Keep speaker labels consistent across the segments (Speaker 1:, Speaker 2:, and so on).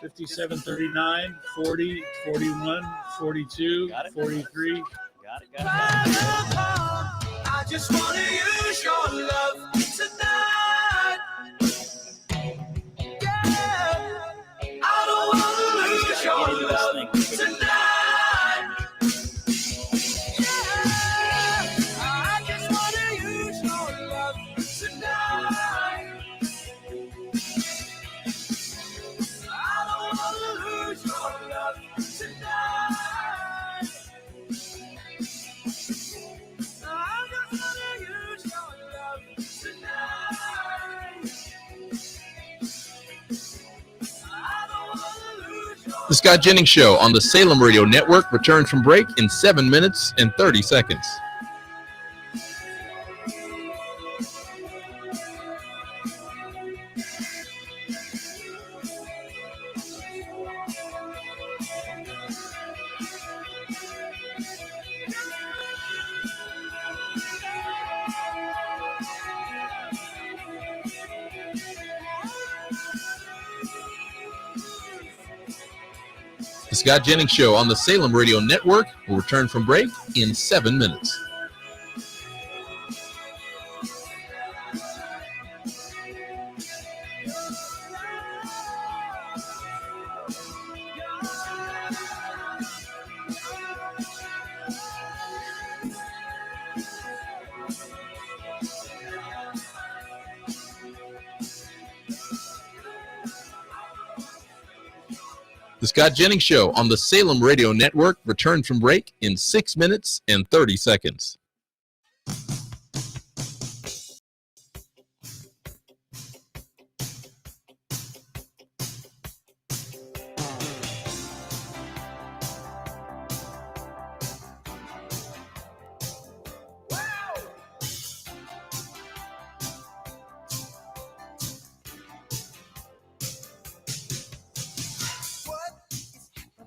Speaker 1: 57, 39, 40, 41, 42, 43.
Speaker 2: Got it. I just want to use your love tonight. Yeah, I don't want to lose your love tonight. Yeah, I just want to use your love tonight. I don't want to lose your love tonight. I just want to use your love tonight.
Speaker 3: The Scott Jennings Show on the Salem Radio Network returns from break in 7 minutes and 30 seconds. The Scott Jennings Show on the Salem Radio Network will return from break in 7 minutes. The Scott Jennings Show on the Salem Radio Network returns from break in 6 minutes and 30 seconds.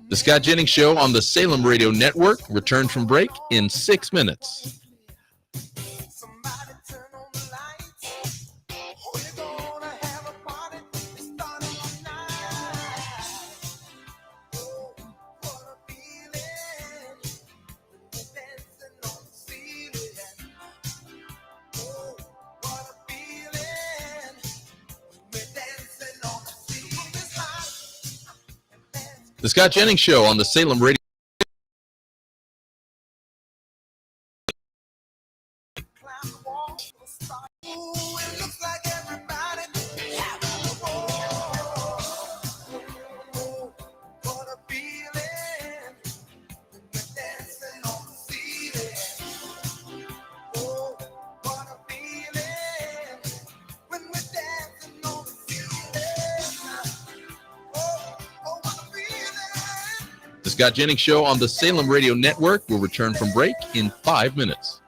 Speaker 3: The Scott Jennings Show on the Salem Radio Network returns from break in 6 minutes. The Scott Jennings Show on the Salem Radio. The Scott Jennings Show on the Salem Radio Network will return from break in 5 minutes.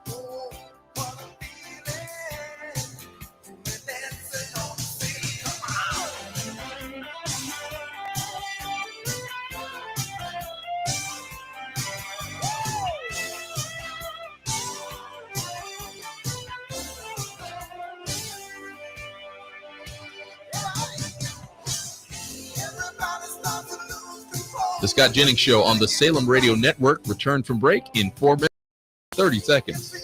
Speaker 3: The Scott Jennings Show on the Salem Radio Network returned from break in 4 minutes and 30 seconds.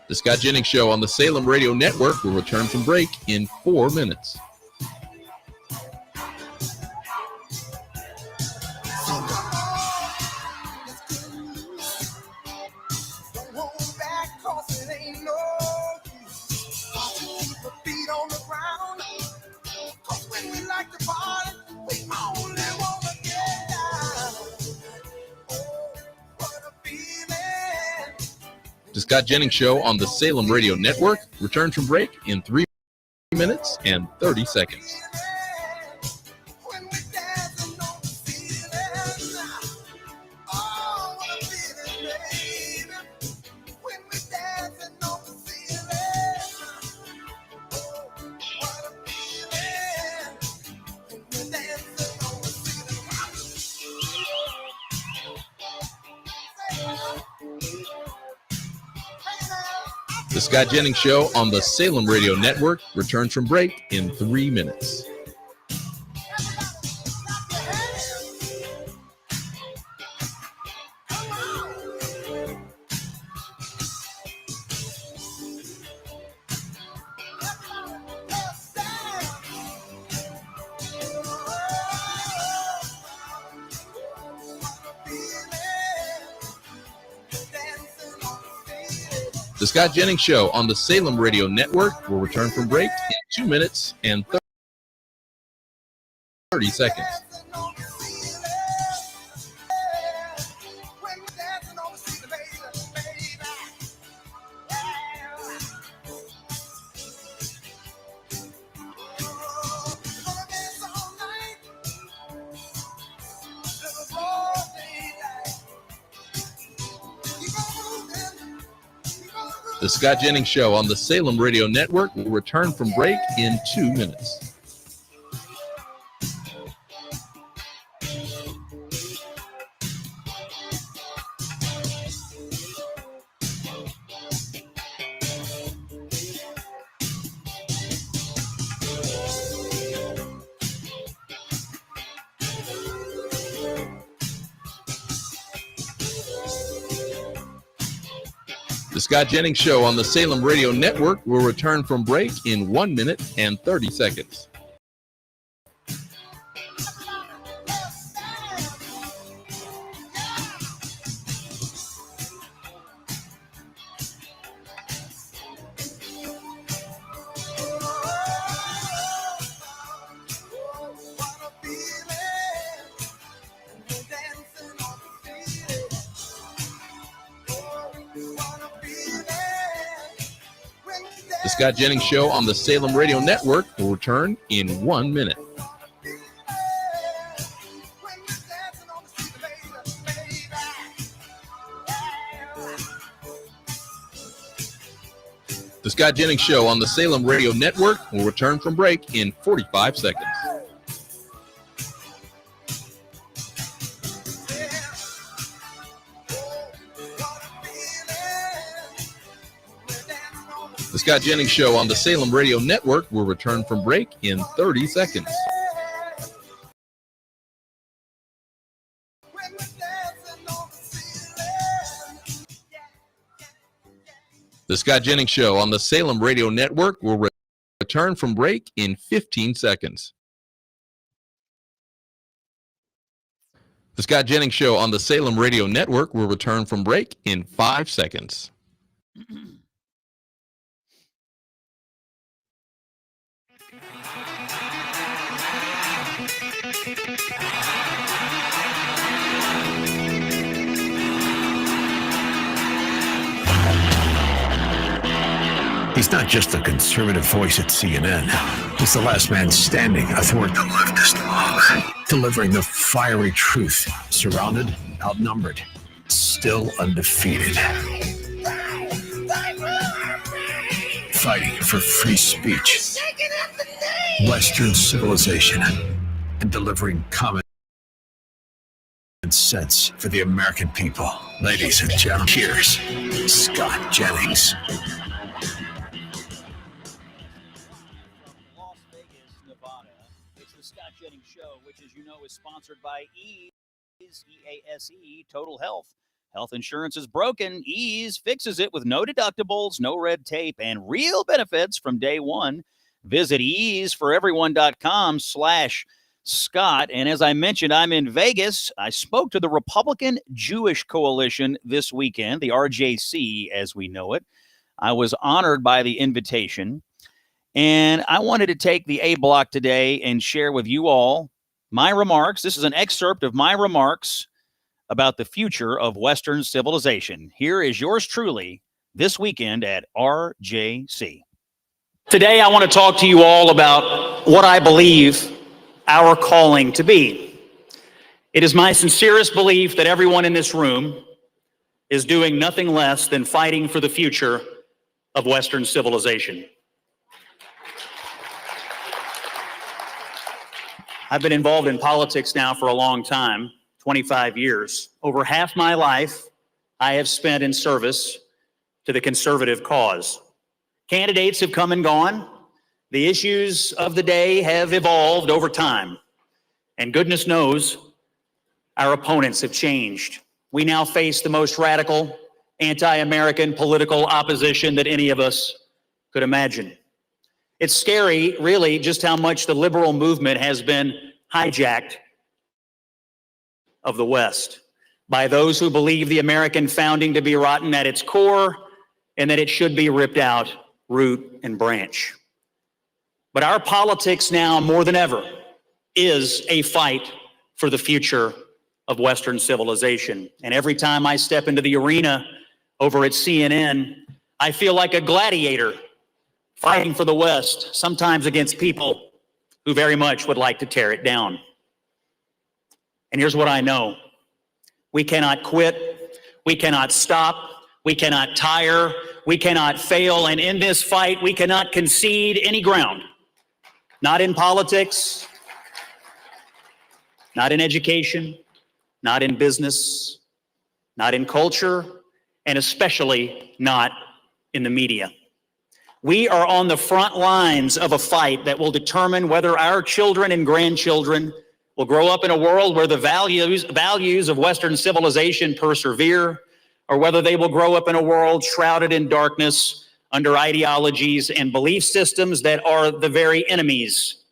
Speaker 3: The Scott Jennings Show on the Salem Radio Network will return from break in 4 minutes. The Scott Jennings Show on the Salem Radio Network returns from break in 3 minutes and 30 seconds. The Scott Jennings Show on the Salem Radio Network returns from break in 3 minutes. The Scott Jennings Show on the Salem Radio Network will return from break in 2 minutes and 30 seconds. The Scott Jennings Show on the Salem Radio Network will return from break in 2 minutes. The Scott Jennings Show on the Salem Radio Network will return from break in 1 minute and 30 seconds. The Scott Jennings Show on the Salem Radio Network will return in 1 minute. The Scott Jennings Show on the Salem Radio Network will return from break in 45 seconds. The Scott Jennings Show on the Salem Radio Network will return from break in 30 seconds. The Scott Jennings Show on the Salem Radio Network will return from break in 15 seconds. The Scott Jennings Show on the Salem Radio Network will return from break in 5 seconds.
Speaker 4: He's not just a conservative voice at CNN. He's the last man standing, athwart the leftist mob, delivering the fiery truth, surrounded, outnumbered, still undefeated. Fighting for free speech, Western civilization, and delivering common sense for the American people. Ladies and gentlemen, here's Scott Jennings.
Speaker 5: Las Vegas, Nevada. It's the Scott Jennings Show, which, as you know, is sponsored by Ease, E-A-S-E, Total Health. Health insurance is broken. Ease fixes it with no deductibles, no red tape, and real benefits from day one. Visit easeforeveryone.com/Scott. And as I mentioned, I'm in Vegas. I spoke to the Republican Jewish Coalition this weekend, the RJC as we know it. I was honored by the invitation. And I wanted to take the A block today and share with you all my remarks. This is an excerpt of my remarks about the future of Western civilization. Here is yours truly this weekend at RJC. Today, I want to talk to you all about what I believe our calling to be. It is my sincerest belief that everyone in this room is doing nothing less than fighting for the future of Western civilization. I've been involved in politics now for a long time, 25 years. Over half my life, I have spent in service to the conservative cause. Candidates have come and gone. The issues of the day have evolved over time. And goodness knows, our opponents have changed. We now face the most radical, anti-American political opposition that any of us could imagine. It's scary, really, just how much the liberal movement has been hijacked of the West by those who believe the American founding to be rotten at its core and that it should be ripped out root and branch. But our politics now, more than ever, is a fight for the future of Western civilization. And every time I step into the arena over at CNN, I feel like a gladiator fighting for the West, sometimes against people who very much would like to tear it down. And here's what I know. We cannot quit. We cannot stop. We cannot tire. We cannot fail. And in this fight, we cannot concede any ground. Not in politics, not in education, not in business, not in culture, and especially not in the media. We are on the front lines of a fight that will determine whether our children and grandchildren will grow up in a world where the values of Western civilization persevere, or whether they will grow up in a world shrouded in darkness under ideologies and belief systems that are the very enemies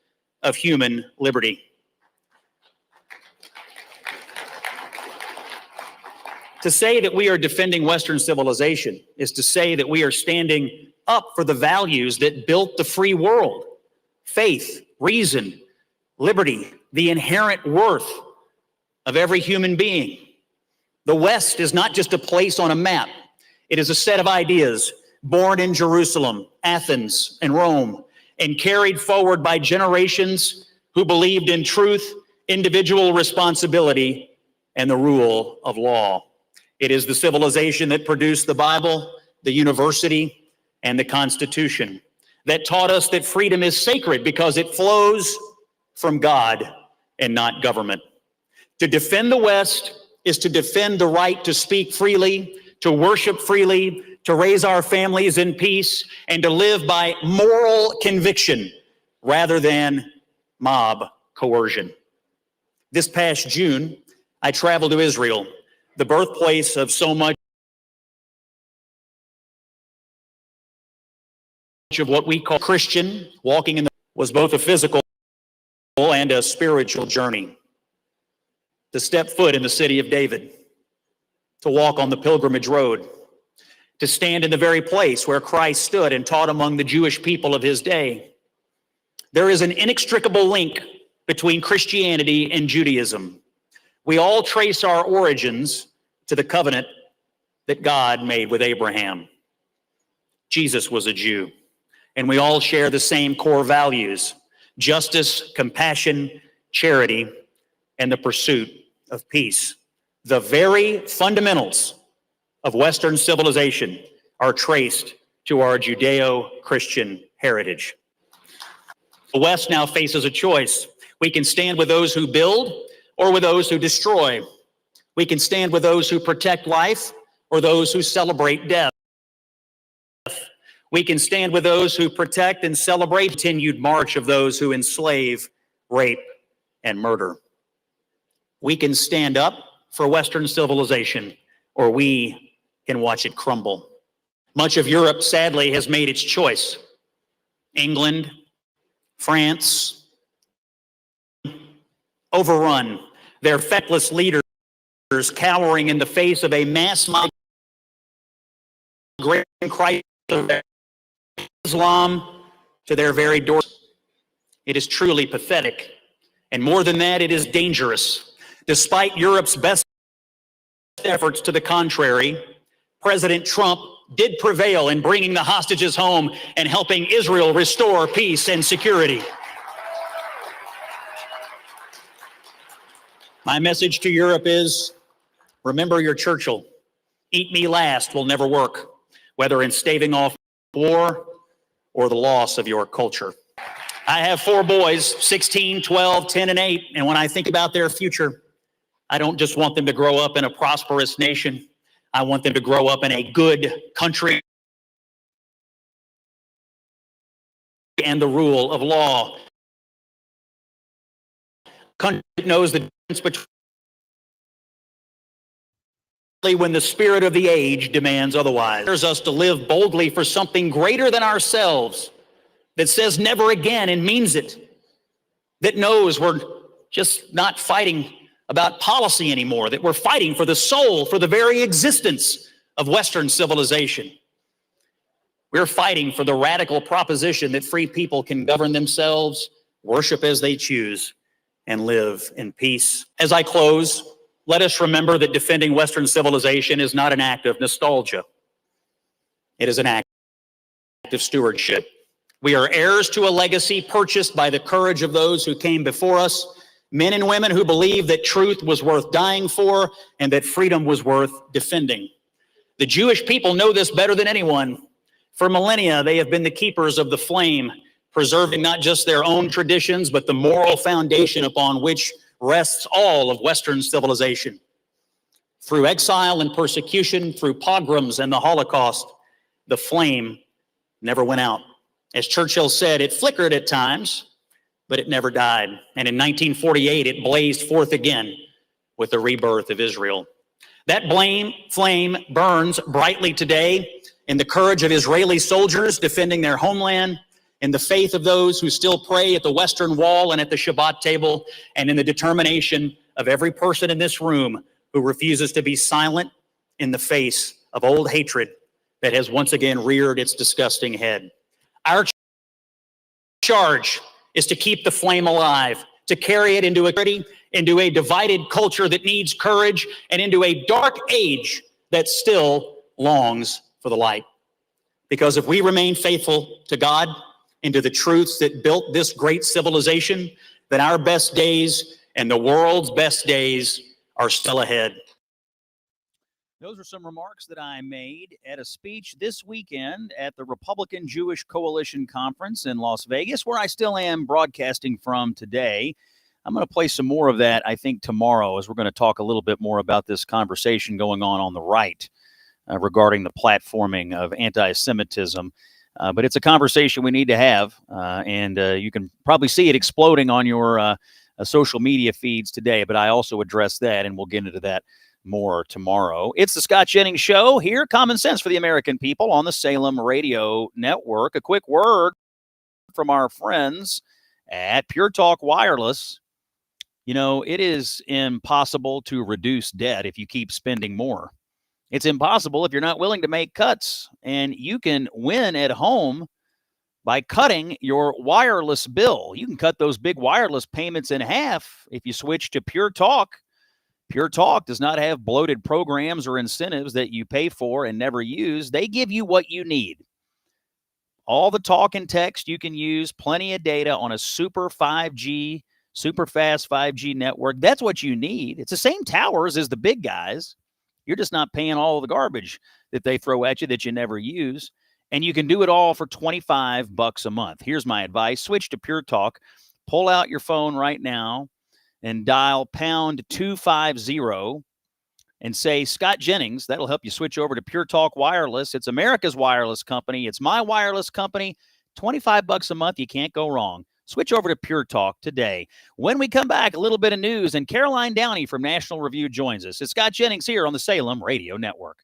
Speaker 5: of human liberty. To say that we are defending Western civilization is to say that we are standing up for the values that built the free world: faith, reason, liberty, the inherent worth of every human being. The West is not just a place on a map. It is a set of ideas born in Jerusalem, Athens, and Rome, and carried forward by generations who believed in truth, individual responsibility, and the rule of law. It is the civilization that produced the Bible, the university, and the Constitution, that taught us that freedom is sacred because it flows from God and not government. To defend the West is to defend the right to speak freely, to worship freely, to raise our families in peace, and to live by moral conviction rather than mob coercion. This past June, I traveled to Israel, the birthplace of so much of what we call Christian. Walking in the was both a physical and a spiritual journey. To step foot in the city of David, to walk on the pilgrimage road, to stand in the very place where Christ stood and taught among the Jewish people of his day. There is an inextricable link between Christianity and Judaism. We all trace our origins to the covenant that God made with Abraham. Jesus was a Jew, and we all share the same core values: justice, compassion, charity, and the pursuit of peace. The very fundamentals of Western civilization are traced to our Judeo-Christian heritage. The West now faces a choice. We can stand with those who build or with those who destroy. We can stand with those who protect life or those who celebrate death. We can stand with those who protect and celebrate the continued march of those who enslave, rape, and murder. We can stand up for Western civilization, or we can watch it crumble. Much of Europe, sadly, has made its choice. England, France, overrun, their feckless leaders cowering in the face of a mass migration crisis of Islam to their very doors. It is truly pathetic. And more than that, it is dangerous. Despite Europe's best efforts to the contrary, President Trump did prevail in bringing the hostages home and helping Israel restore peace and security. My message to Europe is, remember your Churchill. Eat me last will never work, whether in staving off war or the loss of your culture. I have 4 boys, 16, 12, 10, and 8, and when I think about their future, I don't just want them to grow up in a prosperous nation. I want them to grow up in a good country and the rule of law. Country knows the difference between when the spirit of the age demands otherwise. It requires us to live boldly for something greater than ourselves, that says never again and means it, that knows we're just not fighting about policy anymore, that we're fighting for the soul, for the very existence of Western civilization. We're fighting for the radical proposition that free people can govern themselves, worship as they choose, and live in peace. As I close, let us remember that defending Western civilization is not an act of nostalgia. It is an act of stewardship. We are heirs to a legacy purchased by the courage of those who came before us, men and women who believed that truth was worth dying for and that freedom was worth defending. The Jewish people know this better than anyone. For millennia, they have been the keepers of the flame, preserving not just their own traditions, but the moral foundation upon which rests all of Western civilization. Through exile and persecution, through pogroms and the Holocaust, the flame never went out. As Churchill said, it flickered at times, but it never died. And in 1948, it blazed forth again with the rebirth of Israel. That flame burns brightly today in the courage of Israeli soldiers defending their homeland, in the faith of those who still pray at the Western Wall and at the Shabbat table, and in the determination of every person in this room who refuses to be silent in the face of old hatred that has once again reared its disgusting head. Our charge is to keep the flame alive, to carry it into a divided culture that needs courage, and into a dark age that still longs for the light. Because if we remain faithful to God, into the truths that built this great civilization, then our best days and the world's best days are still ahead. Those are some remarks that I made at a speech this weekend at the Republican Jewish Coalition Conference in Las Vegas, where I still am broadcasting from today. I'm going to play some more of that, I think, tomorrow, as we're going to talk a little bit more about this conversation going on the right regarding the platforming of anti-Semitism. But it's a conversation we need to have, and you can probably see it exploding on your social media feeds today, but I also address that, and we'll get into that more tomorrow. It's the Scott Jennings Show here, common sense for the American people on the Salem Radio Network. A quick word from our friends at Pure Talk Wireless. You know, it is impossible to reduce debt if you keep spending more. It's impossible if you're not willing to make cuts, and you can win at home by cutting your wireless bill. You can cut those big wireless payments in half if you switch to Pure Talk. Pure Talk does not have bloated programs or incentives that you pay for and never use. They give you what you need. All the talk and text you can use, plenty of data on a super fast 5G network. That's what you need. It's the same towers as the big guys. You're just not paying all the garbage that they throw at you that you never use. And you can do it all for $25 a month. Here's my advice. Switch to Pure Talk. Pull out your phone right now and dial pound 250 and say Scott Jennings. That'll help you switch over to Pure Talk Wireless. It's America's wireless company. It's my wireless company. $25 a month. You can't go wrong. Switch over to Pure Talk today. When we come back, a little bit of news, and Caroline Downey from National Review joins us. It's Scott Jennings here on the Salem Radio Network.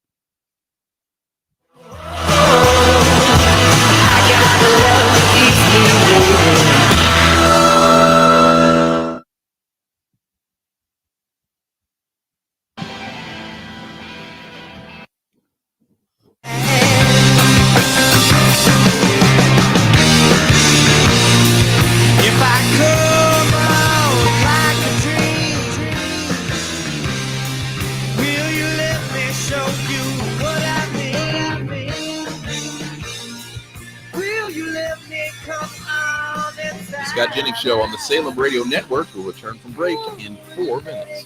Speaker 3: Scott Jennings Show on the Salem Radio Network will return from break in 4 minutes.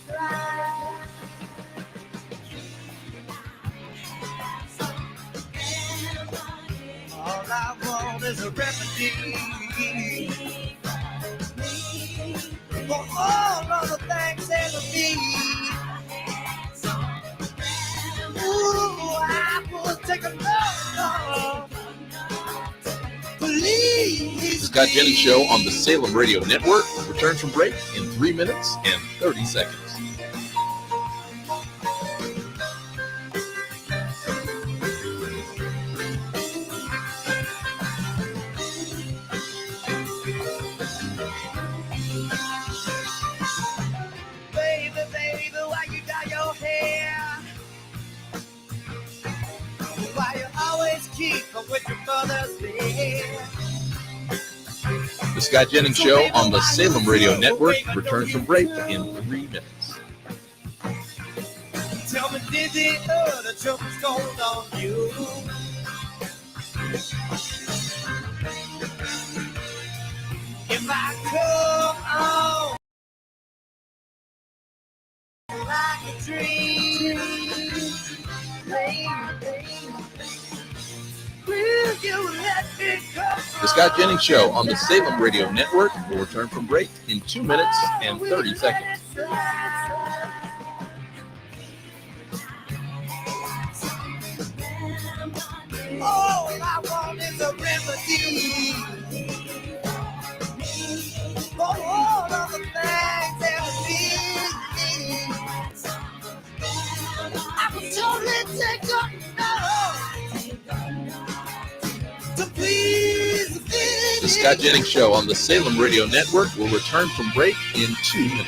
Speaker 2: All I want is a remedy for all of the things that me. Ooh, I will take a look. Please
Speaker 3: Scott Jennings Show on the Salem Radio Network returns from break in 3 minutes and 30 seconds.
Speaker 2: Baby, why you dye your hair? Why you always keep up with your mother's bed?
Speaker 3: The Scott Jennings Show on the Salem Radio Network returns from break in 3 minutes.
Speaker 2: Tell me, did the joke is going on you? If I come on like a dream, will you let me go?
Speaker 3: The Scott Jennings Show on the Salem Radio Network will return from break in 2 minutes and 30 seconds.
Speaker 2: All I want is a remedy for all of the things that we I can totally take up to please
Speaker 3: The Scott Jennings Show on the Salem Radio Network will return from break in 2 minutes.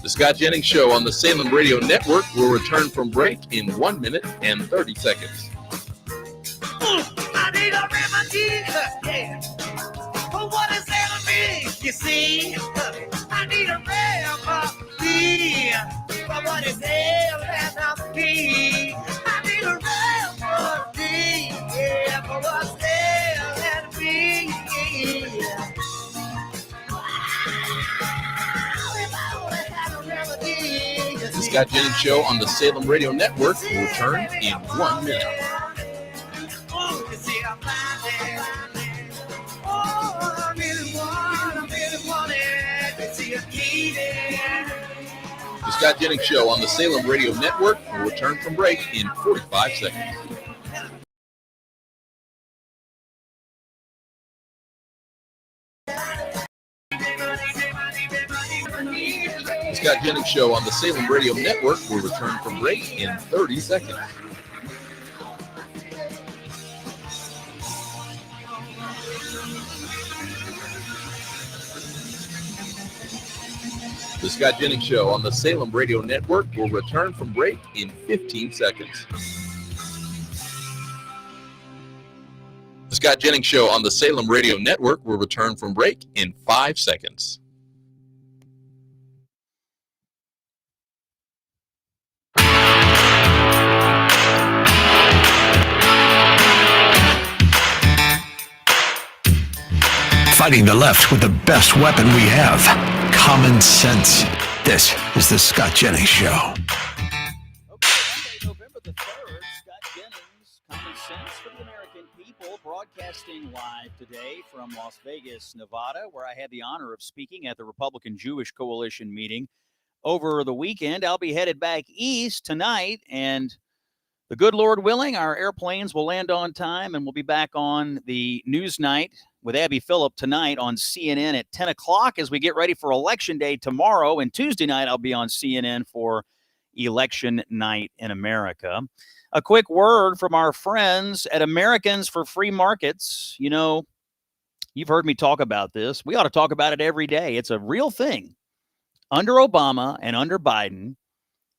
Speaker 3: The Scott Jennings Show on the Salem Radio Network will return from break in 1 minute and 30 seconds.
Speaker 2: I need a remedy, yeah, for what is ailing me, you see. I need a remedy for what is ailing me. I need a remedy, yeah, for what's ailing me. If I only had a remedy,
Speaker 3: The Scott Jennings Show on the Salem Radio Network will return in 1 minute. The Scott Jennings Show on the Salem Radio Network will return from break in 45 seconds. The Scott Jennings Show on the Salem Radio Network will return from break in 30 seconds. The Scott Jennings Show on the Salem Radio Network will return from break in 15 seconds. The Scott Jennings Show on the Salem Radio Network will return from break in 5 seconds.
Speaker 4: Fighting the left with the best weapon we have, common sense. This is the Scott Jennings Show.
Speaker 5: Okay, Monday, November the 3rd, Scott Jennings, Common Sense for the American People, broadcasting live today from Las Vegas, Nevada, where I had the honor of speaking at the Republican Jewish Coalition meeting over the weekend. I'll be headed back east tonight, and the good Lord willing, our airplanes will land on time, and we'll be back on the news night with Abby Phillip tonight on CNN at 10 o'clock as we get ready for Election Day tomorrow. And Tuesday night, I'll be on CNN for Election Night in America. A quick word from our friends at Americans for Free Markets. You know, you've heard me talk about this. We ought to talk about it every day. It's a real thing. Under Obama and under Biden,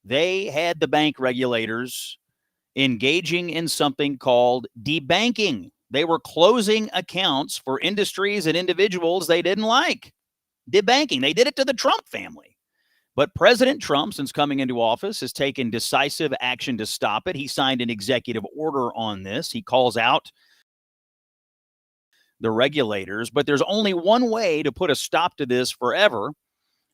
Speaker 5: they had the bank regulators engaging in something called debanking. They were closing accounts for industries and individuals they didn't like. Debanking. They did it to the Trump family. But President Trump, since coming into office, has taken decisive action to stop it. He signed an executive order on this. He calls out the regulators. But there's only one way to put a stop to this forever,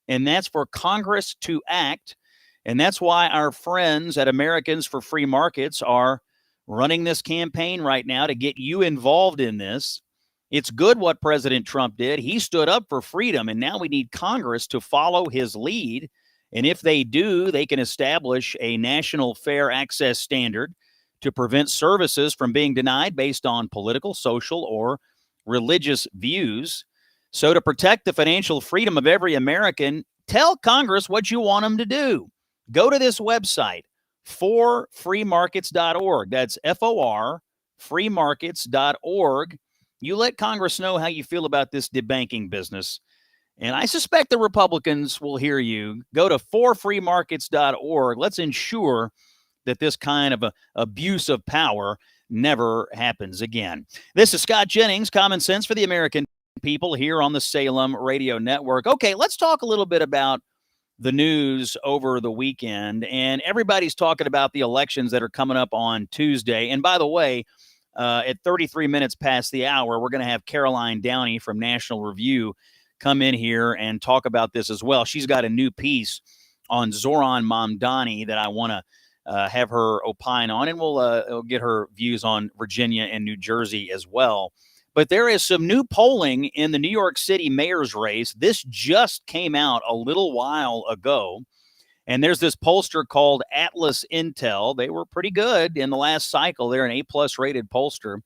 Speaker 5: and that's for Congress to act. And that's why our friends at Americans for Free Markets are running this campaign right now to get you involved in this. It's good what President Trump did. He stood up for freedom, and now we need Congress to follow his lead. And if they do, they can establish a national fair access standard to prevent services from being denied based on political, social, or religious views. So to protect the financial freedom of every American, tell Congress what you want them to do. Go to this website, forfreemarkets.org. That's FOR, freemarkets.org. You let Congress know how you feel about this debanking business. And I suspect the Republicans will hear you. Go to forfreemarkets.org. Let's ensure that this kind of abuse of power never happens again. This is Scott Jennings, Common Sense for the American People, here on the Salem Radio Network. Okay, let's talk a little bit about the news over the weekend. And everybody's talking about the elections that are coming up on Tuesday. And by the way, at 33 minutes past the hour, we're going to have Caroline Downey from National Review come in here and talk about this as well. She's got a new piece on Zoran Mamdani that I want to have her opine on, and we'll get her views on Virginia and New Jersey as well. But there is some new polling in the New York City mayor's race. This just came out a little while ago. And there's this pollster called Atlas Intel. They were pretty good in the last cycle. They're an A-plus rated pollster.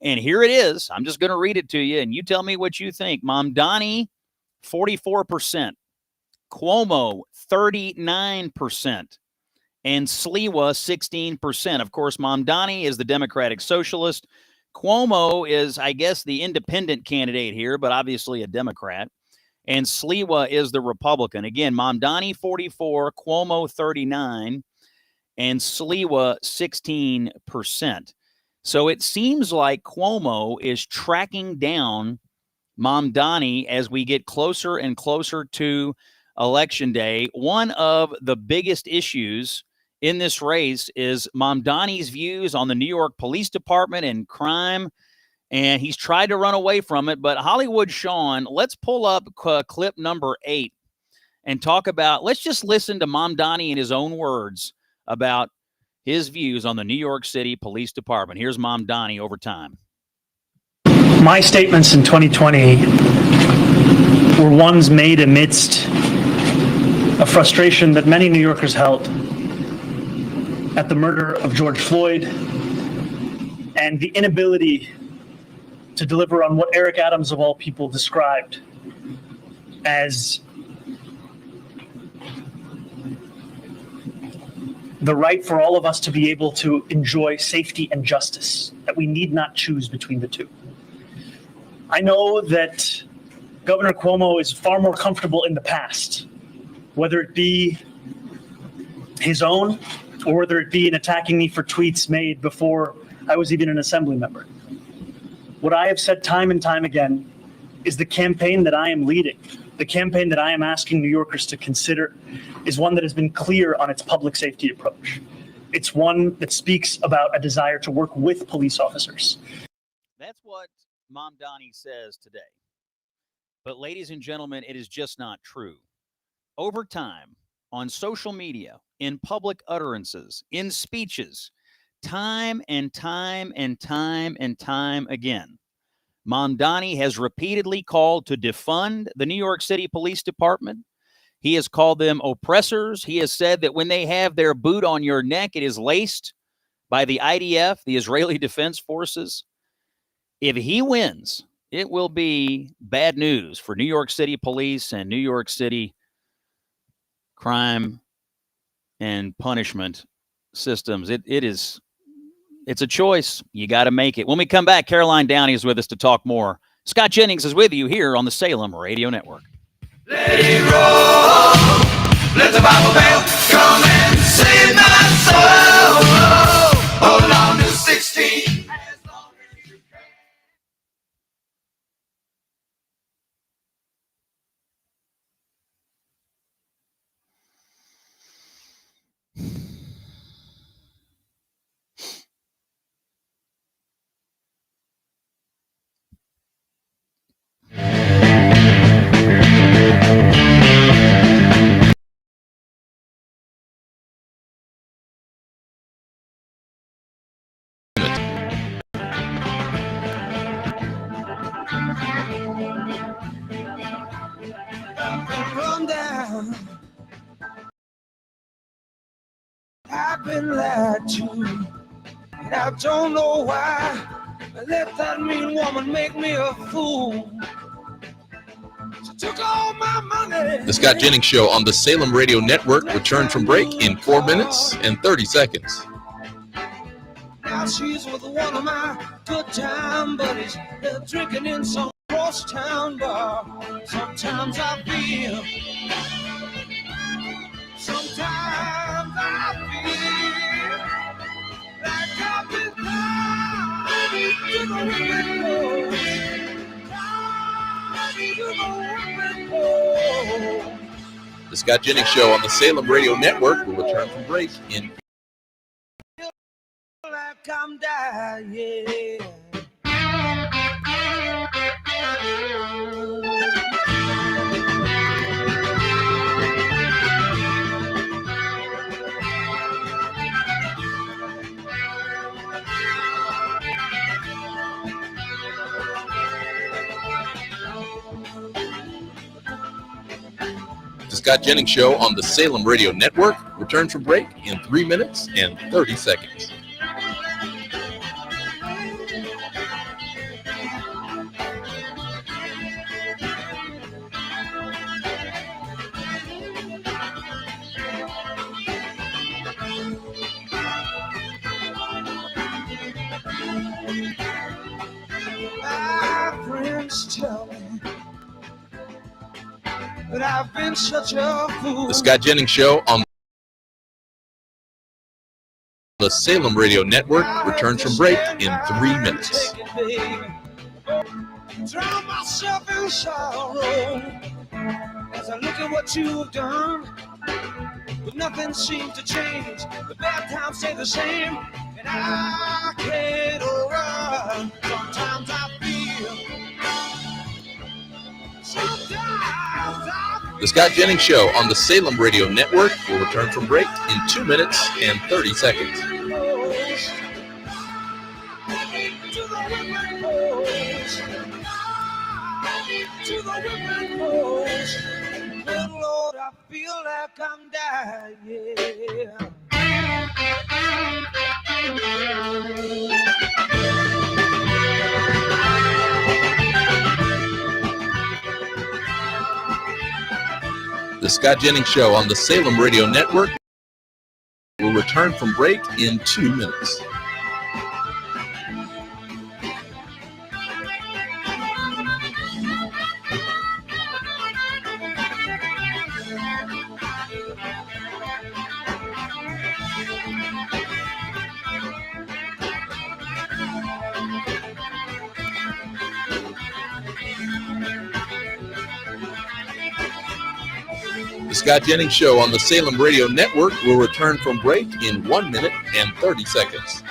Speaker 5: And here it is. I'm just going to read it to you, and you tell me what you think. Mamdani, 44%. Cuomo, 39%. And Sliwa, 16%. Of course, Mamdani is the Democratic Socialist. Cuomo is, I guess, the independent candidate here, but obviously a Democrat. And Sliwa is the Republican. Again, Mamdani 44, Cuomo 39, and Sliwa 16%. So it seems like Cuomo is tracking down Mamdani as we get closer and closer to Election Day. One of the biggest issues in this race is Mamdani's views on the New York Police Department and crime. And he's tried to run away from it. But Hollywood Sean, let's pull up clip number 8 and talk about, let's just listen to Mamdani in his own words about his views on the New York City Police Department. Here's Mamdani over time.
Speaker 6: My statements in 2020 were ones made amidst a frustration that many New Yorkers held at the murder of George Floyd and the inability to deliver on what Eric Adams, of all people, described as the right for all of us to be able to enjoy safety and justice, that we need not choose between the two. I know that Governor Cuomo is far more comfortable in the past, whether it be his own or whether it be in attacking me for tweets made before I was even an assembly member. What I have said time and time again is the campaign that I am leading, the campaign that I am asking New Yorkers to consider, is one that has been clear on its public safety approach. It's one that speaks about a desire to work with police officers.
Speaker 5: That's what Mamdani says today. But ladies and gentlemen, it is just not true. Over time, on social media, in public utterances, in speeches, time and time and time and time again, Mamdani has repeatedly called to defund the New York City Police Department. He has called them oppressors. He has said that when they have their boot on your neck, it is laced by the IDF, the Israeli Defense Forces. If he wins, it will be bad news for New York City police and New York City crime and punishment systems. It's a choice. You got to make it. When we come back, Caroline Downey is with us to talk more. Scott Jennings is with you here on the Salem Radio Network.
Speaker 2: Let it roll. Let the Bible bell come and save my soul. Hold on to 16. As long as you can. I've been lied to, and I don't know why. Let that mean woman make me a fool. She took all my money.
Speaker 3: The Scott Jennings Show on the Salem Radio Network returns from break in 4 minutes and 30 seconds.
Speaker 2: Now she's with one of my good time buddies. They're drinking in some cross town bar. Sometimes I feel like I've been tied to the whipping post.
Speaker 3: The Scott Jennings Show on the Salem Radio Network will return from break in
Speaker 2: Like I'm dying.
Speaker 3: The Scott Jennings Show on the Salem Radio Network returns from break in 3 minutes and 30 seconds.
Speaker 2: My friends tell me that I've been such a fool.
Speaker 3: The Scott Jennings Show on the Salem Radio Network returns from break in 3 minutes.
Speaker 2: Drown myself in sorrow as I look at what you've done, but nothing seems to change. The bad times stay the same, and I can't run. Sometimes I feel. Sometimes I feel.
Speaker 3: The Scott Jennings Show on the Salem Radio Network will return from break in 2 minutes and 30 seconds.
Speaker 2: To the whipping post. Good Lord, I feel like I'm dying.
Speaker 3: The Scott Jennings Show on the Salem Radio Network will return from break in 2 minutes. The Scott Jennings Show on the Salem Radio Network will return from break in 1 minute and 30 seconds.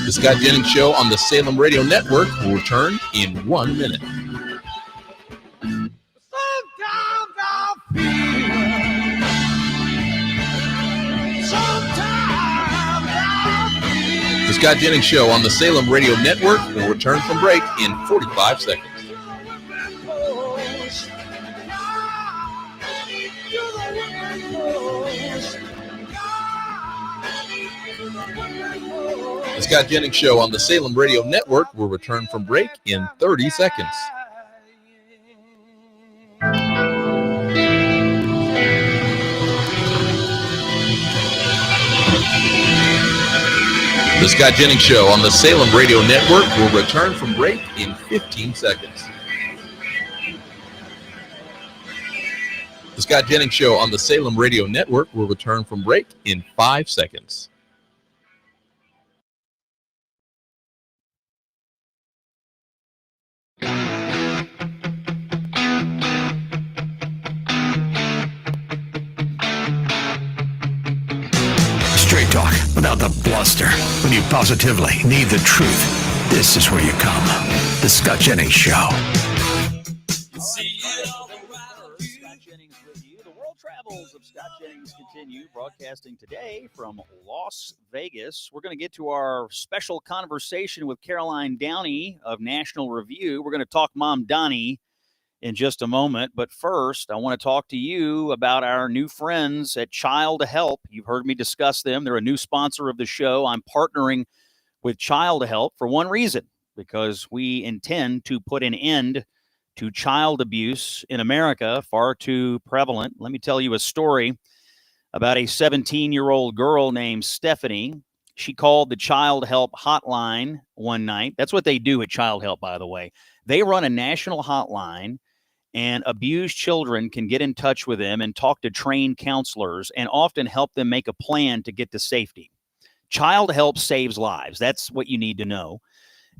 Speaker 3: The Scott Jennings Show on the Salem Radio Network will return in 1 minute.
Speaker 2: Sometimes I feel. Sometimes I feel.
Speaker 3: The Scott Jennings Show on the Salem Radio Network will return from break in 45 seconds. The Scott Jennings Show on the Salem Radio Network will return from break in 30 seconds. The Scott Jennings Show on the Salem Radio Network will return from break in 15 seconds. The Scott Jennings Show on the Salem Radio Network will return from break in 5 seconds.
Speaker 4: Straight talk without the bluster. When you positively need the truth. This is where you come. The Scott Jennings Show.
Speaker 5: Scott Jennings with you. The world travels of Scott Jennings continue, broadcasting today from Las Vegas. We're going to get to our special conversation with Caroline Downey of National Review. We're going to talk Mom Donnie in just a moment. But first, I want to talk to you about our new friends at Child Help. You've heard me discuss them. They're a new sponsor of the show. I'm partnering with Child Help for one reason, because we intend to put an end to child abuse in America, far too prevalent. Let me tell you a story about a 17-year-old girl named Stephanie. She called the Child Help hotline one night. That's what they do at Child Help, by the way. They run a national hotline, and abused children can get in touch with them and talk to trained counselors and often help them make a plan to get to safety. Child Help saves lives. That's what you need to know.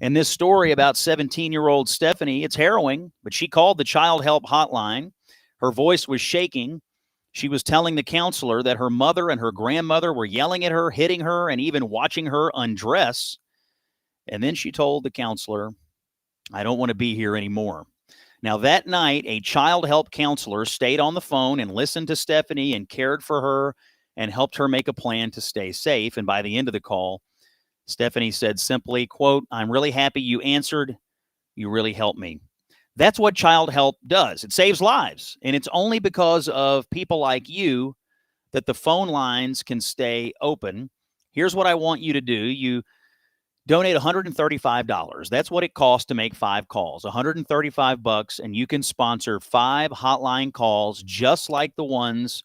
Speaker 5: And this story about 17-year-old Stephanie, it's harrowing, but she called the Child Help hotline. Her voice was shaking. She was telling the counselor that her mother and her grandmother were yelling at her, hitting her, and even watching her undress. And then she told the counselor, "I don't want to be here anymore." Now, that night, a Child Help counselor stayed on the phone and listened to Stephanie and cared for her and helped her make a plan to stay safe. And by the end of the call, Stephanie said simply, quote, "I'm really happy you answered. You really helped me." That's what Child Help does. It saves lives. And it's only because of people like you that the phone lines can stay open. Here's what I want you to do. You donate $135. That's what it costs to make 5 calls, $135, and you can sponsor 5 hotline calls just like the ones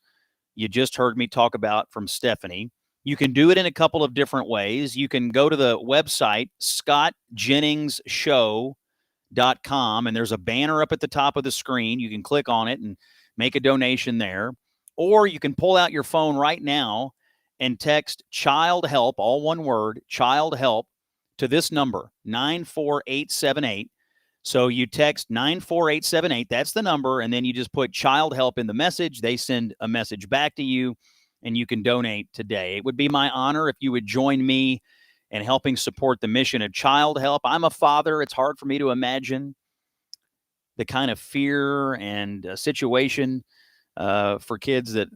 Speaker 5: you just heard me talk about from Stephanie. You can do it in a couple of different ways. You can go to the website, scottjenningsshow.com, and there's a banner up at the top of the screen. You can click on it and make a donation there. Or you can pull out your phone right now and text Child Help, all one word, Child Help, to this number, 94878. So you text 94878, that's the number, and then you just put Child Help in the message. They send a message back to you, and you can donate today. It would be my honor if you would join me in helping support the mission of Child Help. I'm a father. It's hard for me to imagine the kind of fear and situation for kids that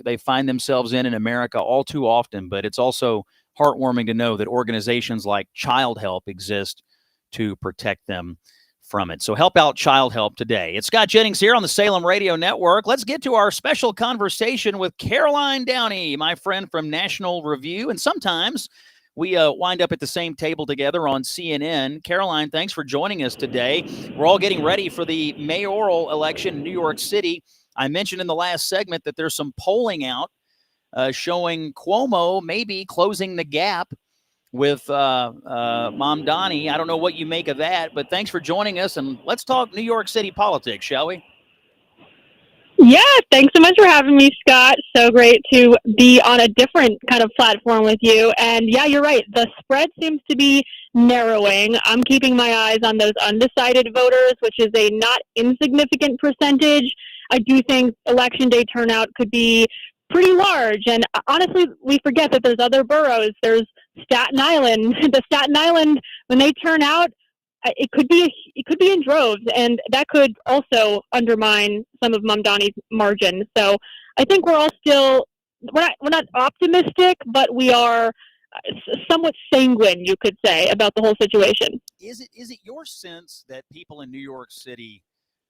Speaker 5: they find themselves in America all too often. But it's also heartwarming to know that organizations like Child Help exist to protect them from it. So help out Child Help today. It's Scott Jennings here on the Salem Radio Network. Let's get to our special conversation with Caroline Downey, my friend from National Review. And sometimes we wind up at the same table together on CNN. Caroline, thanks for joining us today. We're all getting ready for the mayoral election in New York City. I mentioned in the last segment that there's some polling out showing Cuomo maybe closing the gap with Mom Donnie. I don't know what you make of that, but thanks for joining us, and let's talk New York City politics, shall we?
Speaker 7: Yeah, thanks so much for having me, Scott. So great to be on a different kind of platform with you. And yeah, you're right. The spread seems to be narrowing. I'm keeping my eyes on those undecided voters, which is a not insignificant percentage. I do think Election Day turnout could be pretty large. And honestly, we forget that there's other boroughs. There's Staten Island. The Staten Island, when they turn out, it could be in droves, and that could also undermine some of Mom Donnie's margin. So I think we're all still we're not optimistic, but we are somewhat sanguine, you could say, about the whole situation.
Speaker 5: Is it your sense that people in New York City?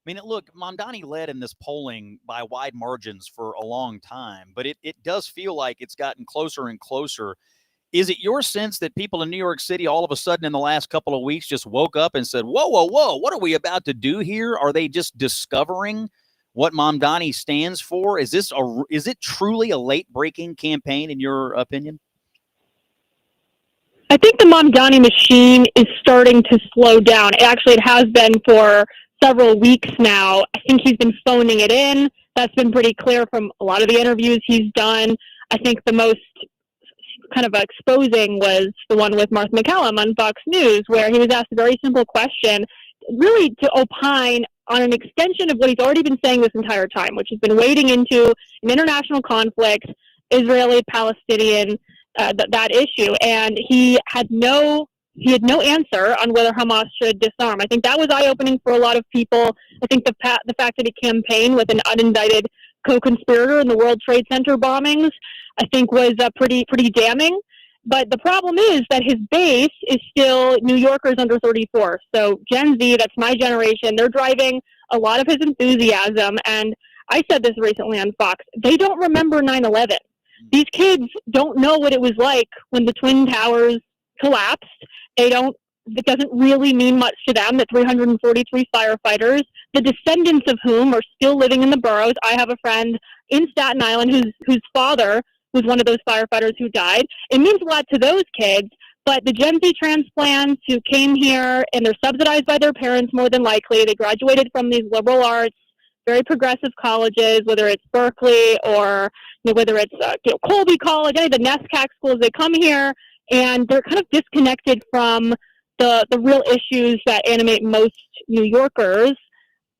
Speaker 5: I mean, look, Mom Donnie led in this polling by wide margins for a long time, but it does feel like it's gotten closer and closer. Is it your sense that people in New York City all of a sudden in the last couple of weeks just woke up and said, whoa, whoa, whoa, what are we about to do here? Are they just discovering what Mom Donnie stands for? Is it truly a late-breaking campaign, in your opinion?
Speaker 7: I think the Mom Donnie machine is starting to slow down. Actually, it has been for several weeks now. I think he's been phoning it in. That's been pretty clear from a lot of the interviews he's done. I think the most kind of exposing was the one with Martha McCallum on Fox News, where he was asked a very simple question, really to opine on an extension of what he's already been saying this entire time, which has been wading into an international conflict, Israeli-Palestinian, that issue. And he had no he had no answer on whether Hamas should disarm. I think that was eye-opening for a lot of people. I think the fact that he campaigned with an unindicted co-conspirator in the World Trade Center bombings, I think was pretty damning. But the problem is that his base is still New Yorkers under 34. So Gen Z, that's my generation, they're driving a lot of his enthusiasm. And I said this recently on Fox, they don't remember 9/11. These kids don't know what it was like when the Twin Towers collapsed. It doesn't really mean much to them that 343 firefighters, the descendants of whom are still living in the boroughs. I have a friend in Staten Island whose father was one of those firefighters who died. It means a lot to those kids, but the Gen Z transplants who came here and they're subsidized by their parents more than likely, they graduated from these liberal arts, very progressive colleges, whether it's Berkeley or whether it's Colby College, any of the NESCAC schools, they come here and they're kind of disconnected from the real issues that animate most New Yorkers.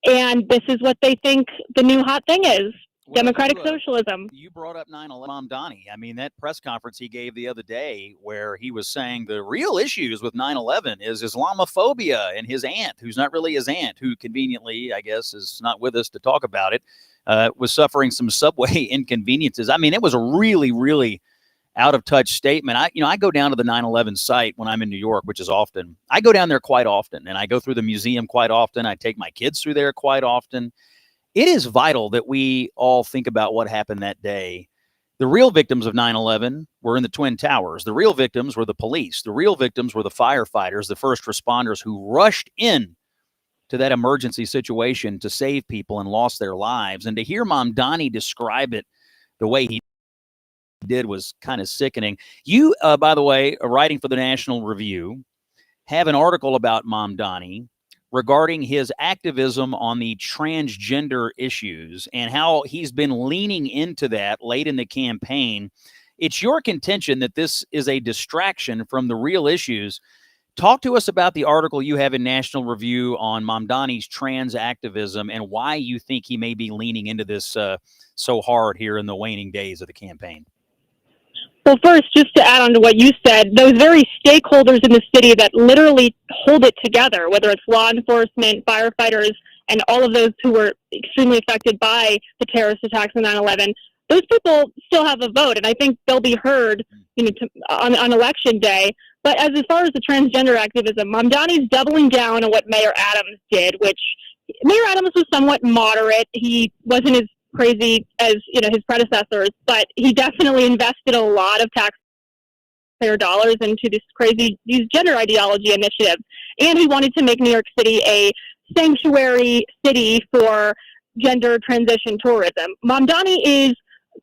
Speaker 7: And this is what they think the new hot thing is. Well, democratic socialism.
Speaker 5: You brought up 9/11, Mamdani. I mean, that press conference he gave the other day where he was saying the real issues with 9/11 is Islamophobia, and his aunt, who's not really his aunt, who conveniently, I guess, is not with us to talk about it, was suffering some subway inconveniences. I mean, it was a really, really out of touch statement. I go down to the 9/11 site when I'm in New York, which is often. I go down there quite often, and I go through the museum quite often. I take my kids through there quite often. It is vital that we all think about what happened that day. The real victims of 9/11 were in the Twin Towers. The real victims were the police. The real victims were the firefighters, the first responders who rushed in to that emergency situation to save people and lost their lives. And to hear Mamdani describe it the way he did was kind of sickening. You, by the way, writing for the National Review, have an article about Mamdani regarding his activism on the transgender issues and how he's been leaning into that late in the campaign. It's your contention that this is a distraction from the real issues. Talk to us about the article you have in National Review on Mamdani's trans activism and why you think he may be leaning into this so hard here in the waning days of the campaign.
Speaker 7: Well, first, just to add on to what you said, those very stakeholders in the city that literally hold it together, whether it's law enforcement, firefighters, and all of those who were extremely affected by the terrorist attacks on 9/11, those people still have a vote, and I think they'll be heard, on election day. But as far as the transgender activism, Mamdani's doubling down on what Mayor Adams did, which Mayor Adams was somewhat moderate. He wasn't as crazy as his predecessors, but he definitely invested a lot of taxpayer dollars into these gender ideology initiatives, and he wanted to make New York City a sanctuary city for gender transition tourism. Mamdani is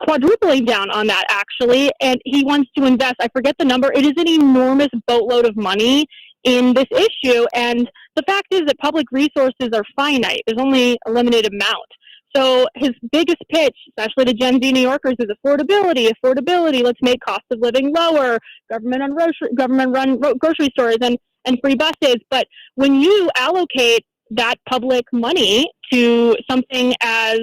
Speaker 7: quadrupling down on that, actually, and he wants to invest, I forget the number, it is an enormous boatload of money in this issue, and the fact is that public resources are finite. There's only a limited amount. So his biggest pitch, especially to Gen Z New Yorkers, is affordability. Let's make cost of living lower, government-run grocery stores and free buses. But when you allocate that public money to something as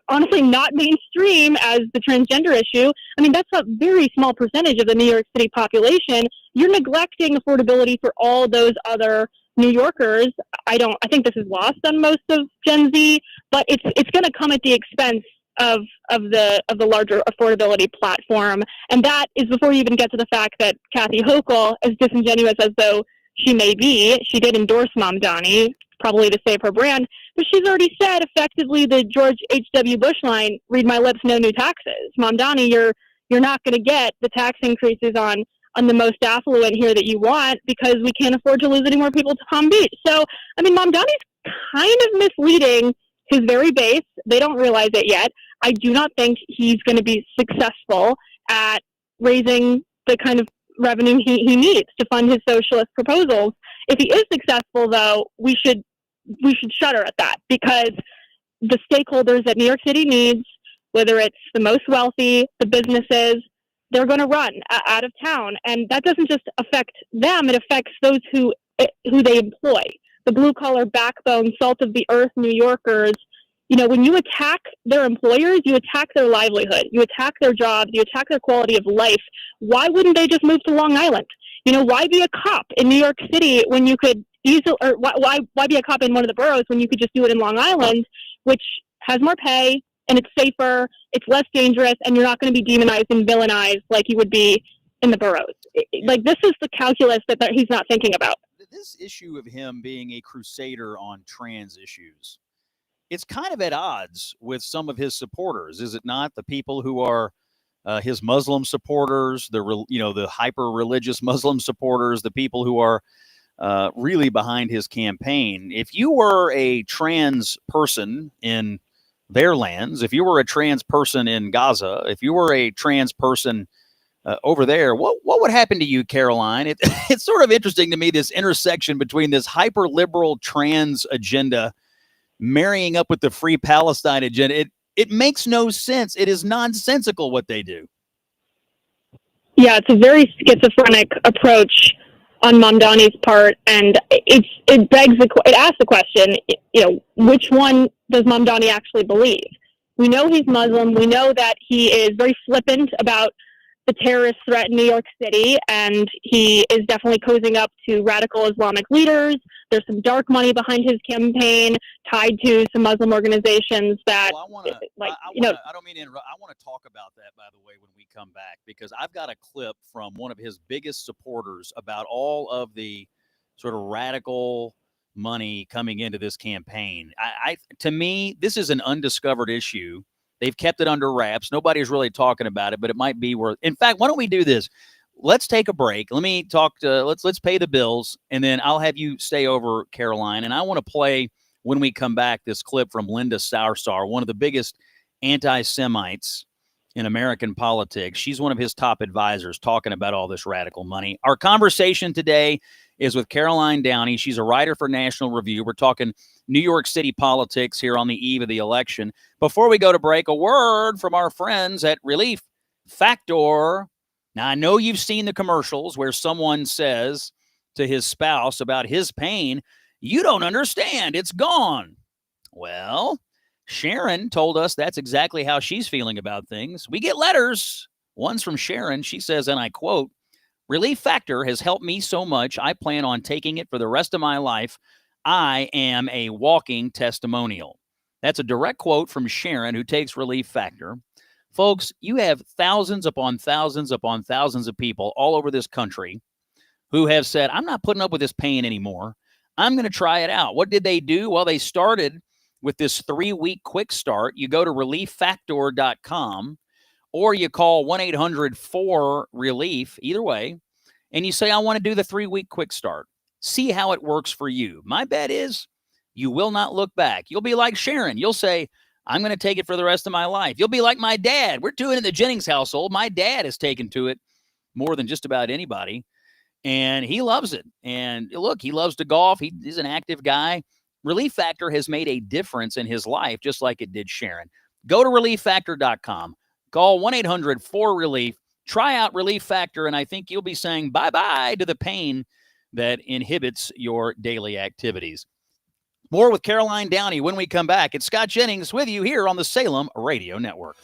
Speaker 7: honestly not mainstream as the transgender issue, I mean, that's a very small percentage of the New York City population. You're neglecting affordability for all those other New Yorkers. I think this is lost on most of Gen Z, but it's going to come at the expense of the larger affordability platform. And that is before you even get to the fact that Kathy Hochul, as disingenuous as though she may be, she did endorse Mamdani, probably to save her brand, but she's already said effectively the George H.W. Bush line, read my lips, no new taxes. Mamdani, you're not going to get the tax increases on the most affluent here that you want because we can't afford to lose any more people to Palm Beach. So, I mean, Mamdani's kind of misleading his very base. They don't realize it yet. I do not think he's going to be successful at raising the kind of revenue he needs to fund his socialist proposals. If he is successful, though, we should shudder at that, because the stakeholders that New York City needs, whether it's the most wealthy, the businesses, they're going to run out of town. And that doesn't just affect them, it affects those who they employ. The blue-collar backbone, salt of the earth New Yorkers. When you attack their employers, you attack their livelihood, you attack their jobs, you attack their quality of life. Why wouldn't they just move to Long Island? Why be a cop in New York City when you could easily, or why be a cop in one of the boroughs when you could just do it in Long Island, which has more pay and it's safer, it's less dangerous, and you're not going to be demonized and villainized like you would be in the boroughs. Like, this is the calculus that he's not thinking about.
Speaker 5: This issue of him being a crusader on trans issues, it's kind of at odds with some of his supporters, is it not? The people who are his Muslim supporters, the hyper religious Muslim supporters, the people who are really behind his campaign. If you were a trans person in their lands, if you were a trans person in Gaza, if you were a trans person over there, what would happen to you, Caroline? It's sort of interesting to me, this intersection between this hyper liberal trans agenda marrying up with the Free Palestine agenda. It makes no sense. It is nonsensical what they do.
Speaker 7: Yeah, it's a very schizophrenic approach on Mamdani's part, and it asks the question, which one does Mamdani actually believe? We know he's Muslim. We know that he is very flippant about the terrorist threat in New York City, and he is definitely cozying up to radical Islamic leaders. There's some dark money behind his campaign tied to some Muslim organizations that,
Speaker 5: I don't mean to interrupt. I want to talk about that, by the way, when we come back, because I've got a clip from one of his biggest supporters about all of the sort of radical money coming into this campaign. To me, this is an undiscovered issue. They've kept it under wraps. Nobody's really talking about it, but it might be worth. In fact, why don't we do this? Let's take a break. Let me talk to. Let's pay the bills, and then I'll have you stay over, Caroline. And I want to play, when we come back, this clip from Linda Sauersar, one of the biggest anti-Semites in American politics. She's one of his top advisors, talking about all this radical money. Our conversation today is with Caroline Downey. She's a writer for National Review. We're talking New York City politics here on the eve of the election. Before we go to break, a word from our friends at Relief Factor. Now, I know you've seen the commercials where someone says to his spouse about his pain, "You don't understand, it's gone." Well, Sharon told us that's exactly how she's feeling about things. We get letters. One's from Sharon. She says, and I quote, "Relief Factor has helped me so much, I plan on taking it for the rest of my life. I am a walking testimonial." That's a direct quote from Sharon, who takes Relief Factor. Folks, you have thousands upon thousands upon thousands of people all over this country who have said, "I'm not putting up with this pain anymore. I'm going to try it out." What did they do? Well, they started with this 3-week quick start. You go to relieffactor.com, or you call 1-800-4RELIEF, either way, and you say, "I want to do the 3-week quick start." See how it works for you. My bet is you will not look back. You'll be like Sharon. You'll say, "I'm going to take it for the rest of my life." You'll be like my dad. We're doing it in the Jennings household. My dad has taken to it more than just about anybody, and he loves it. And look, he loves to golf. He's an active guy. Relief Factor has made a difference in his life, just like it did Sharon. Go to relieffactor.com. Call 1-800-4RELIEF. Try out Relief Factor, and I think you'll be saying bye-bye to the pain that inhibits your daily activities. More with Caroline Downey when we come back. It's Scott Jennings with you here on the Salem Radio Network.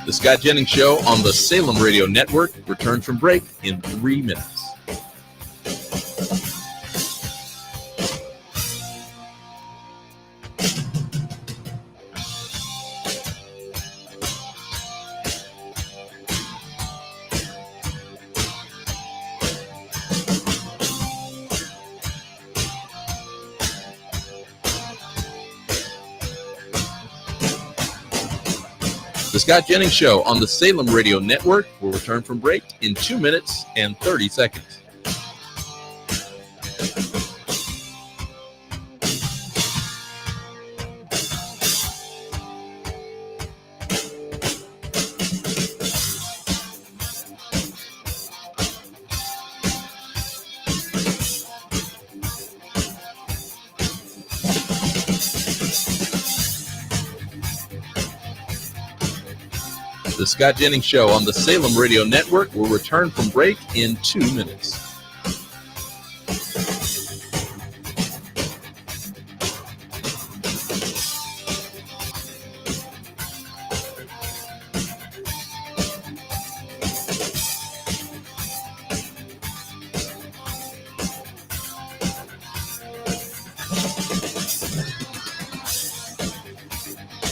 Speaker 3: The Scott Jennings Show on the Salem Radio Network returns from break in 3 minutes. The Scott Jennings Show on the Salem Radio Network will return from break in 2 minutes and 30 seconds. The Scott Jennings Show on the Salem Radio Network will return from break in 2 minutes.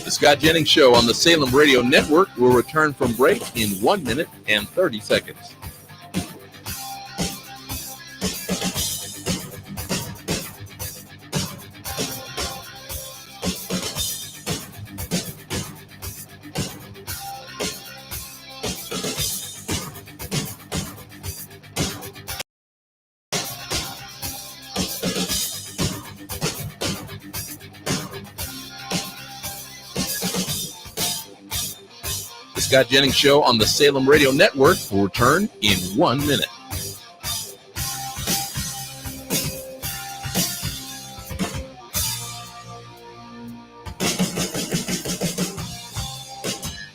Speaker 3: The Scott Jennings Show on the Salem Radio Network will return from break in 1 minute and 30 seconds. The Scott Jennings Show on the Salem Radio Network will return in 1 minute.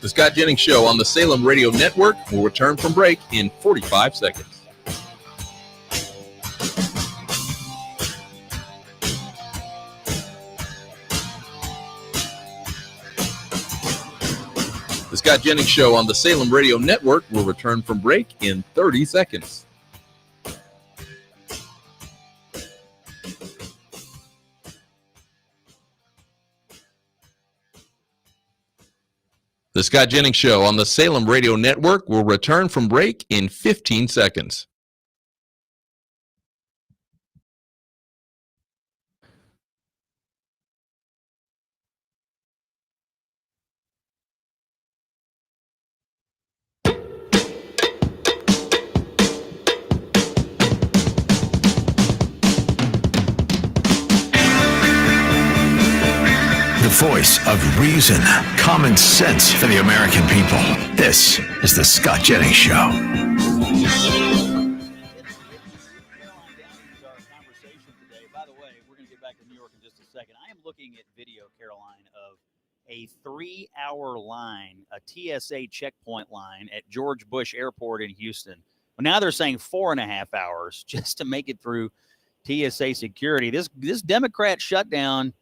Speaker 3: The Scott Jennings Show on the Salem Radio Network will return from break in 45 seconds. The Scott Jennings Show on the Salem Radio Network will return from break in 30 seconds. The Scott Jennings Show on the Salem Radio Network will return from break in 15 seconds.
Speaker 4: The voice of reason, common sense for the American people. This is the Scott Jennings Show.
Speaker 5: By the way, we're going to get back to New York in just a second. I am looking at video, Caroline, of a 3-hour line, a TSA checkpoint line at George Bush Airport in Houston. Well, now they're saying 4.5 hours just to make it through TSA security. This Democrat shutdown,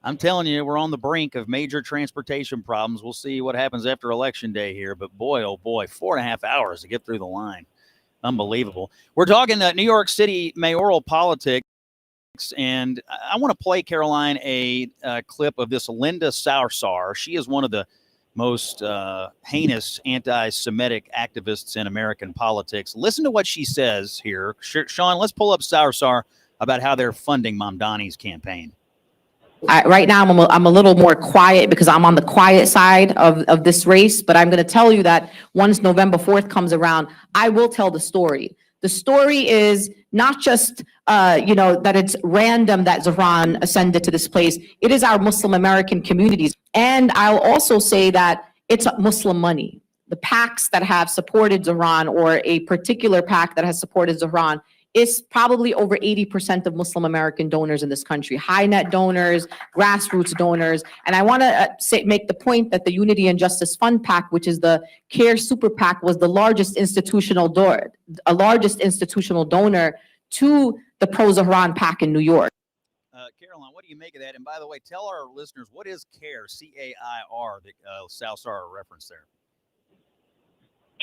Speaker 5: I'm telling you, we're on the brink of major transportation problems. We'll see what happens after Election Day here. But boy, oh boy, 4.5 hours to get through the line. Unbelievable. We're talking New York City mayoral politics. And I want to play, Caroline, a clip of this Linda Sarsour. She is one of the most heinous anti-Semitic activists in American politics. Listen to what she says here. Sean, let's pull up Sarsour about how they're funding Mamdani's campaign.
Speaker 8: Right now, I'm a little more quiet because I'm on the quiet side of this race, but I'm going to tell you that once November 4th comes around, I will tell the story. The story is not just, that it's random that Zahran ascended to this place. It is our Muslim American communities. And I'll also say that it's Muslim money. The PACs that have supported Zahran, or a particular PAC that has supported Zahran, is probably over 80% of Muslim American donors in this country, high net donors, grassroots donors. And I want to make the point that the Unity and Justice Fund PAC, which is the CARE Super PAC, was the largest institutional donor to the pro-Zahran PAC in New York.
Speaker 5: Caroline, what do you make of that? And by the way, tell our listeners, what is CAIR, C-A-I-R, that Sarsour referenced there?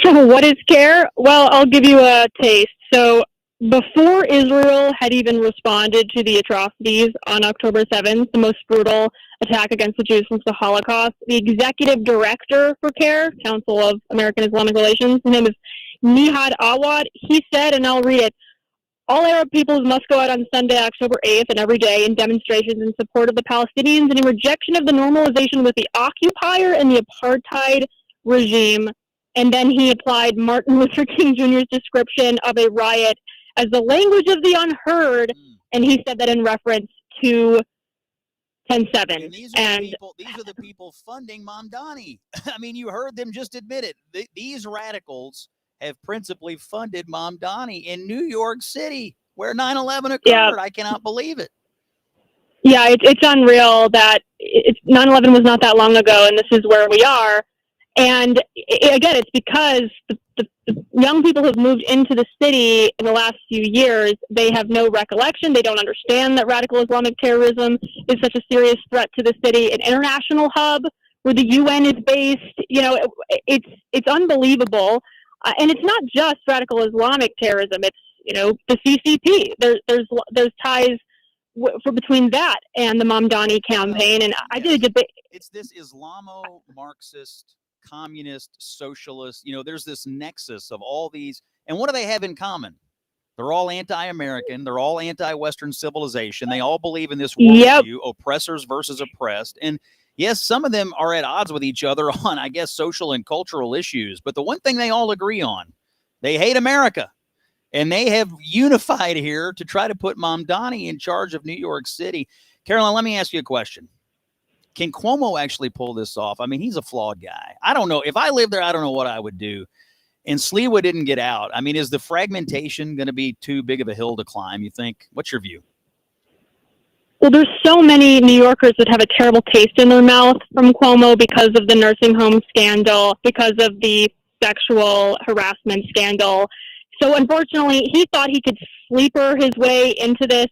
Speaker 7: So what is CARE? Well, I'll give you a taste. So before Israel had even responded to the atrocities on October 7th, the most brutal attack against the Jews since the Holocaust, the executive director for CARE, Council of American Islamic Relations, his name is Nihad Awad, he said, and I'll read it, all Arab peoples must go out on Sunday, October 8th, and every day in demonstrations in support of the Palestinians and in rejection of the normalization with the occupier and the apartheid regime. And then he applied Martin Luther King Jr.'s description of a riot as the language of the unheard, and he said that in reference to 10/7.
Speaker 5: And these are the people funding Mamdani. I mean, you heard them just admit it. These radicals have principally funded Mamdani in New York City, where 9/11 occurred.
Speaker 7: Yeah.
Speaker 5: I cannot believe it.
Speaker 7: Yeah, it's unreal that 9/11 was not that long ago, and this is where we are. And again, it's because the young people who've moved into the city in the last few years, they have no recollection. They don't understand that radical Islamic terrorism is such a serious threat to the city. An international hub where the UN is based, it's unbelievable. And it's not just radical Islamic terrorism. It's, the CCP. There's ties between that and the Mamdani campaign. And I did a debate.
Speaker 5: It's this Islamo-Marxist, communist, socialist, there's this nexus of all these. And what do they have in common? They're all anti-American. They're all anti-Western civilization. They all believe in this worldview, oppressors versus oppressed. And yes, some of them are at odds with each other on, I guess, social and cultural issues. But the one thing they all agree on, they hate America. And they have unified here to try to put Mamdani in charge of New York City. Caroline, let me ask you a question. Can Cuomo actually pull this off? I mean, he's a flawed guy. I don't know. If I lived there, I don't know what I would do. And Sliwa didn't get out. I mean, is the fragmentation going to be too big of a hill to climb, you think? What's your view?
Speaker 7: Well, there's so many New Yorkers that have a terrible taste in their mouth from Cuomo because of the nursing home scandal, because of the sexual harassment scandal. So unfortunately, he thought he could sleeper his way into this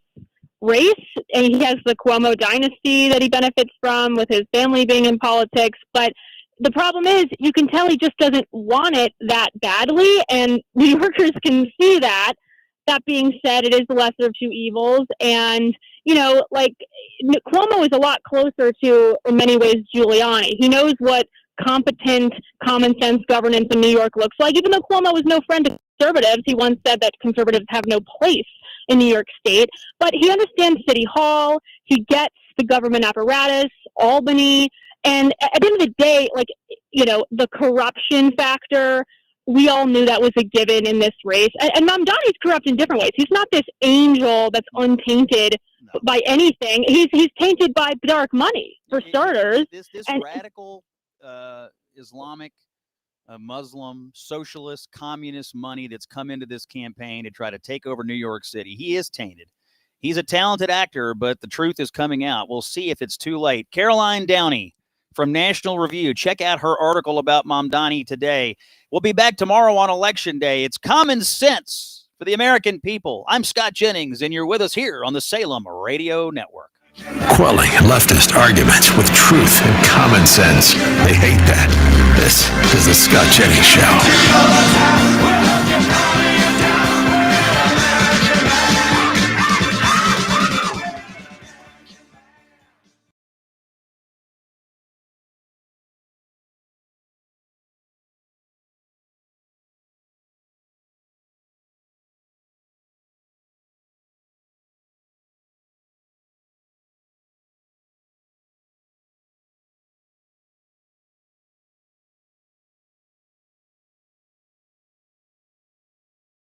Speaker 7: race, and he has the Cuomo dynasty that he benefits from with his family being in politics. But the problem is, you can tell he just doesn't want it that badly, and New Yorkers can see that. That being said, it is the lesser of two evils, and Cuomo is a lot closer to, in many ways, Giuliani. He knows what competent, common sense governance in New York looks like. Even though Cuomo was no friend of conservatives, he once said that conservatives have no place in New York State. But he understands City Hall. He gets the government apparatus, Albany. And at the end of the day, the corruption factor, we all knew that was a given in this race. And Mamdani's corrupt in different ways. He's not this angel that's untainted by anything. He's tainted by dark money, for starters.
Speaker 5: This radical Islamic, Muslim, socialist, communist money that's come into this campaign to try to take over New York City. He is tainted. He's a talented actor, but the truth is coming out. We'll see if it's too late. Caroline Downey from National Review. Check out her article about Mamdani today. We'll be back tomorrow on Election Day. It's common sense for the American people. I'm Scott Jennings, and you're with us here on the Salem Radio Network.
Speaker 4: Quelling leftist arguments with truth and common sense. They hate that. This is the Scott Jennings Show.